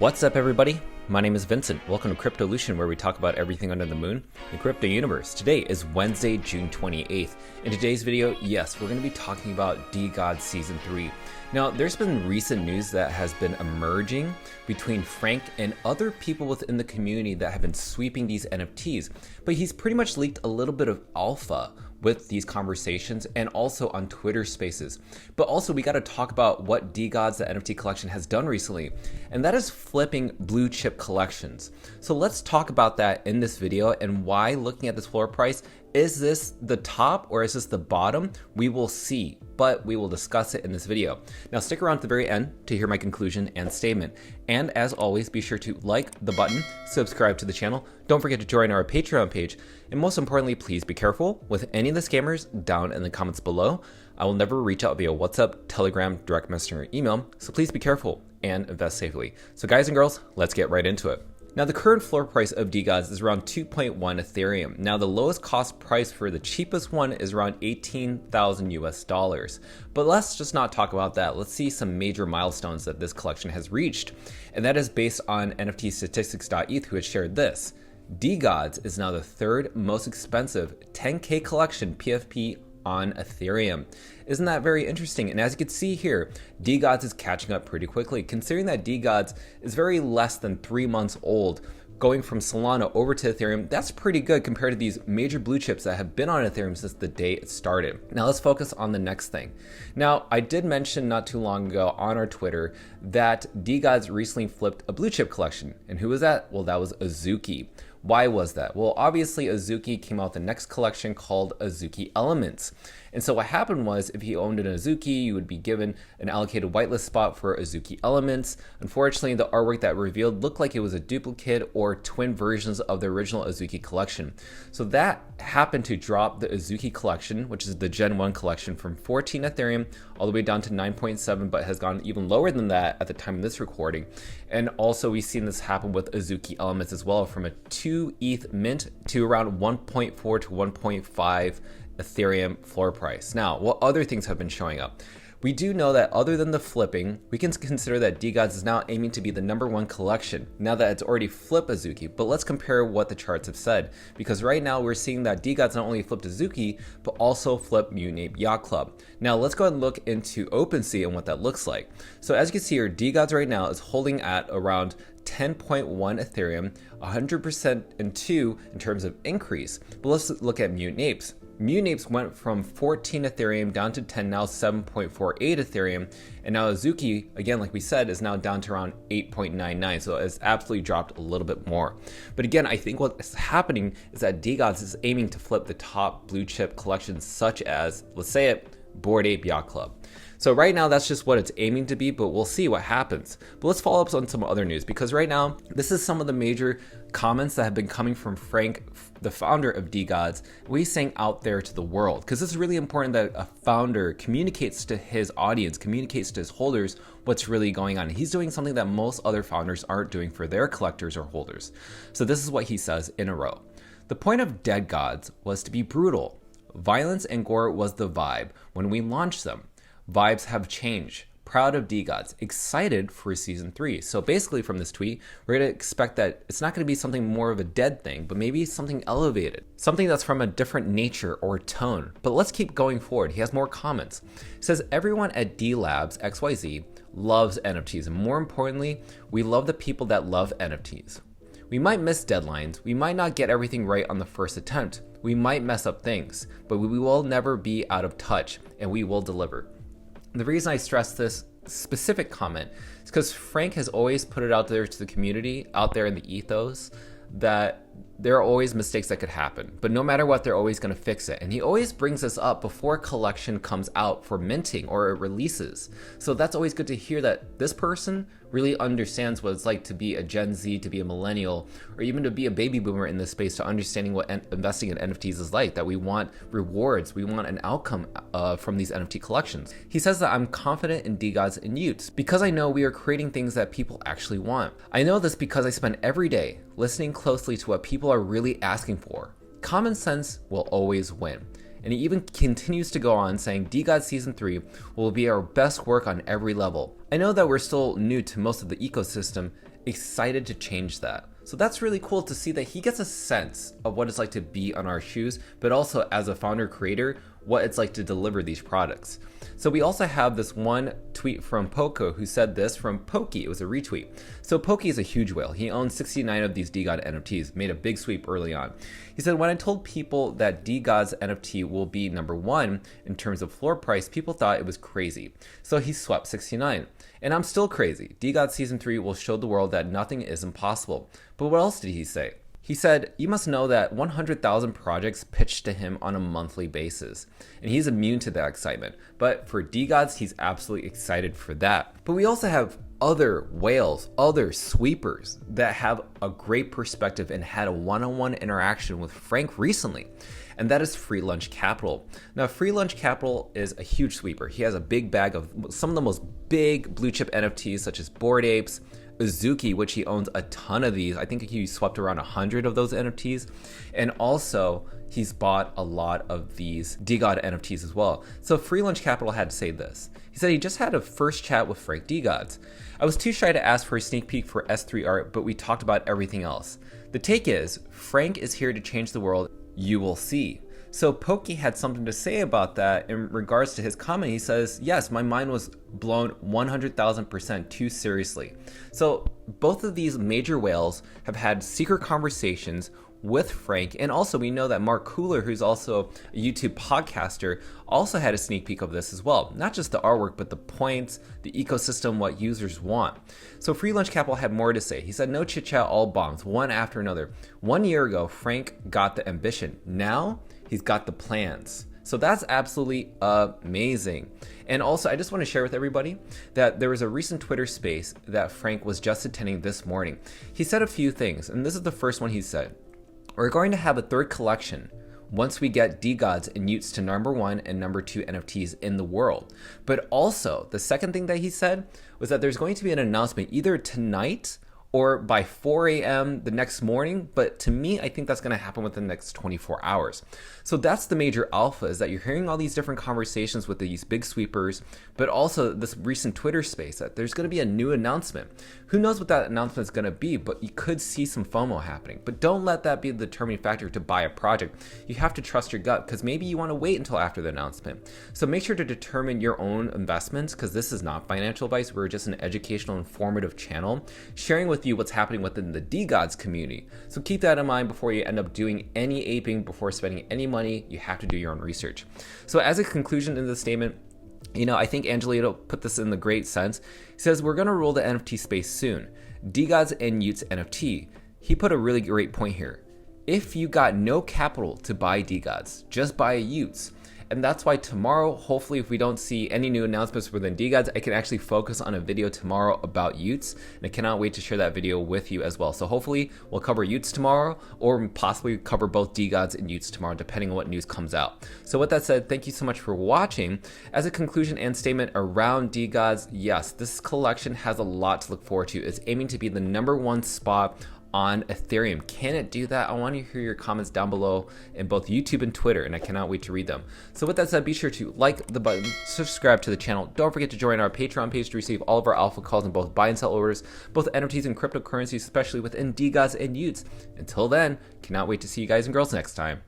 What's up, everybody? My name is Vincent. Welcome to Cryptolution, where we talk about everything under the moon, the crypto universe. Today is Wednesday, June 28th. In today's video, yes, we're going to be talking about DeGods Season 3. Now, there's been recent news that has been emerging between Frank and other people within the community that have been sweeping these NFTs, but he's pretty much leaked a little bit of alpha with these conversations and also on Twitter Spaces. But also we got to talk about what DeGods, the NFT collection, has done recently, and that is flipping blue chip collections. So let's talk about that in this video and why, looking at this floor price, is this the top or is this the bottom? We will see, but we will discuss it in this video. Now stick around to the very end to hear my conclusion and statement. And as always, be sure to like the button, subscribe to the channel, don't forget to join our Patreon page, and most importantly, please be careful with any of the scammers down in the comments below. I will never reach out via WhatsApp, Telegram, direct messenger, or email, so please be careful and invest safely. So guys and girls, let's get right into it. Now, the current floor price of DeGods is around 2.1 Ethereum. Now, the lowest cost price for the cheapest one is around 18,000 US dollars. But let's just not talk about that. Let's see some major milestones that this collection has reached. And that is based on NFTstatistics.eth, who has shared this. DeGods is now the third most expensive 10K collection PFP on Ethereum. Isn't that very interesting? And as you can see here, DeGods is catching up pretty quickly, considering that DeGods is very less than 3 months old. Going from Solana over to Ethereum, that's pretty good compared to these major blue chips that have been on Ethereum since the day it started. Now let's focus on the next thing. Now, I did mention not too long ago on our Twitter that DeGods recently flipped a blue chip collection. And who was that? Well, that was Azuki. Why was that? Well, obviously Azuki came out with the next collection called Azuki Elements. And so what happened was, if you owned an Azuki, you would be given an allocated whitelist spot for Azuki Elements. Unfortunately, the artwork that revealed looked like it was a duplicate or twin versions of the original Azuki collection. So that happened to drop the Azuki collection, which is the Gen 1 collection, from 14 Ethereum all the way down to 9.7, but has gone even lower than that at the time of this recording. And also we've seen this happen with Azuki Elements as well, from a 2 ETH mint to around 1.4 to 1.5 Ethereum floor price. Now, what other things have been showing up? We do know that other than the flipping, we can consider that DeGods is now aiming to be the #1 collection now that it's already flipped Azuki. But let's compare what the charts have said, because right now we're seeing that DeGods not only flipped Azuki, but also flipped Mutant Ape Yacht Club. Now let's go ahead and look into OpenSea and what that looks like. So as you can see here, DeGods right now is holding at around 10.1 Ethereum, 100% and 2 in terms of increase. But let's look at Mutant Apes. Mutant Apes went from 14 Ethereum down to 10, now 7.48 Ethereum. And now Azuki, again, like we said, is now down to around 8.99. So it's absolutely dropped a little bit more. But again, I think what's happening is that DeGods is aiming to flip the top blue chip collections, such as, let's say it, Bored Ape Yacht Club. So right now, that's just what it's aiming to be, but we'll see what happens. But let's follow up on some other news, because right now, this is some of the major comments that have been coming from Frank, the founder of DeGods, what he's saying out there to the world. Because it's really important that a founder communicates to his audience, communicates to his holders what's really going on. He's doing something that most other founders aren't doing for their collectors or holders. So this is what he says in a row. The point of DeGods was to be brutal. Violence and gore was the vibe when we launched them. Vibes have changed. Proud of DeGods. Excited for Season 3. So basically from this tweet, we're going to expect that it's not going to be something more of a dead thing, but maybe something elevated. Something that's from a different nature or tone. But let's keep going forward. He has more comments. He says, everyone at D Labs XYZ loves NFTs. And more importantly, we love the people that love NFTs. We might miss deadlines. We might not get everything right on the first attempt. We might mess up things, but we will never be out of touch, and we will deliver. The reason I stress this specific comment is because Frank has always put it out there to the community, out there in the ethos, that there are always mistakes that could happen, but no matter what, they're always going to fix it. And he always brings this up before a collection comes out for minting or it releases. So that's always good to hear that this person really understands what it's like to be a Gen Z, to be a millennial, or even to be a baby boomer in this space, to understanding what investing in NFTs is like, that we want rewards, we want an outcome from these NFT collections. He says that I'm confident in DeGods and Utes because I know we are creating things that people actually want. I know this because I spend every day listening closely to what people are really asking for. Common sense will always win. And he even continues to go on saying DeGods Season 3 will be our best work on every level. I know that we're still new to most of the ecosystem excited to change that. So that's really cool to see that he gets a sense of what it's like to be on our shoes, but also as a founder creator, what it's like to deliver these products. So we also have this one tweet from Poco who said this from Pokey. It was a retweet. So Pokey is a huge whale. He owns 69 of these DeGod NFTs, made a big sweep early on. He said, when I told people that DeGod's NFT will be #1 in terms of floor price, people thought it was crazy. So he swept 69. And I'm still crazy. DeGods Season 3 will show the world that nothing is impossible. But what else did he say? He said, you must know that 100,000 projects pitch to him on a monthly basis. And he's immune to that excitement. But for DeGods, he's absolutely excited for that. But we also have other whales, other sweepers that have a great perspective and had a one-on-one interaction with Frank recently. And that is Free Lunch Capital. Now, Free Lunch Capital is a huge sweeper. He has a big bag of some of the most big blue chip NFTs, such as Bored Apes, Azuki, which he owns a ton of these. I think he swept around 100 of those NFTs. And also, he's bought a lot of these DeGod NFTs as well. So Free Lunch Capital had to say this. He said he just had a first chat with Frank DeGods. I was too shy to ask for a sneak peek for S3 art, but we talked about everything else. The take is, Frank is here to change the world. You will see. So Pokey had something to say about that in regards to his comment. He says, yes, my mind was blown 100,000% too seriously. So both of these major whales have had secret conversations with Frank, and also we know that Mark Cooler, who's also a YouTube podcaster, also had a sneak peek of this as well. Not just the artwork, but the points, the ecosystem, what users want. So Free Lunch Capital had more to say. He said, no chit chat, all bombs, one after another. 1 year ago, Frank got the ambition. Now he's got the plans. So that's absolutely amazing. And also, I just want to share with everybody that there was a recent Twitter space that Frank was just attending this morning. He said a few things, and this is the first one he said. We're going to have a third collection once we get DeGods and Utes to #1 and #2 NFTs in the world. But also, the second thing that he said was that there's going to be an announcement either tonight or by 4 a.m. the next morning, but to me, I think that's gonna happen within the next 24 hours. So that's the major alpha, is that you're hearing all these different conversations with these big sweepers, but also this recent Twitter space that there's gonna be a new announcement. Who knows what that announcement is gonna be, but you could see some FOMO happening. But don't let that be the determining factor to buy a project. You have to trust your gut, because maybe you wanna wait until after the announcement. So make sure to determine your own investments, because this is not financial advice. We're just an educational, informative channel, sharing with you what's happening within the DeGods community. So keep that in mind before you end up doing any aping, before spending any money. You have to do your own research. So as a conclusion in the statement, I think Angelito put this in the great sense. He says, we're going to rule the NFT space soon. DeGods and Utes NFT. He put a really great point here. If you got no capital to buy DeGods, just buy a Utes. And that's why tomorrow, hopefully if we don't see any new announcements within DeGods, I can actually focus on a video tomorrow about Utes. And I cannot wait to share that video with you as well. So hopefully we'll cover Utes tomorrow, or possibly cover both DeGods and Utes tomorrow, depending on what news comes out. So with that said, thank you so much for watching. As a conclusion and statement around DeGods, yes, this collection has a lot to look forward to. It's aiming to be the #1 spot on Ethereum. Can it do that? I want to hear your comments down below in both YouTube and Twitter, and I cannot wait to read them. So with that said, be sure to like the button, subscribe to the channel. Don't forget to join our Patreon page to receive all of our alpha calls in both buy and sell orders, both NFTs and cryptocurrencies, especially within DeGods and Utes. Until then, cannot wait to see you guys and girls next time.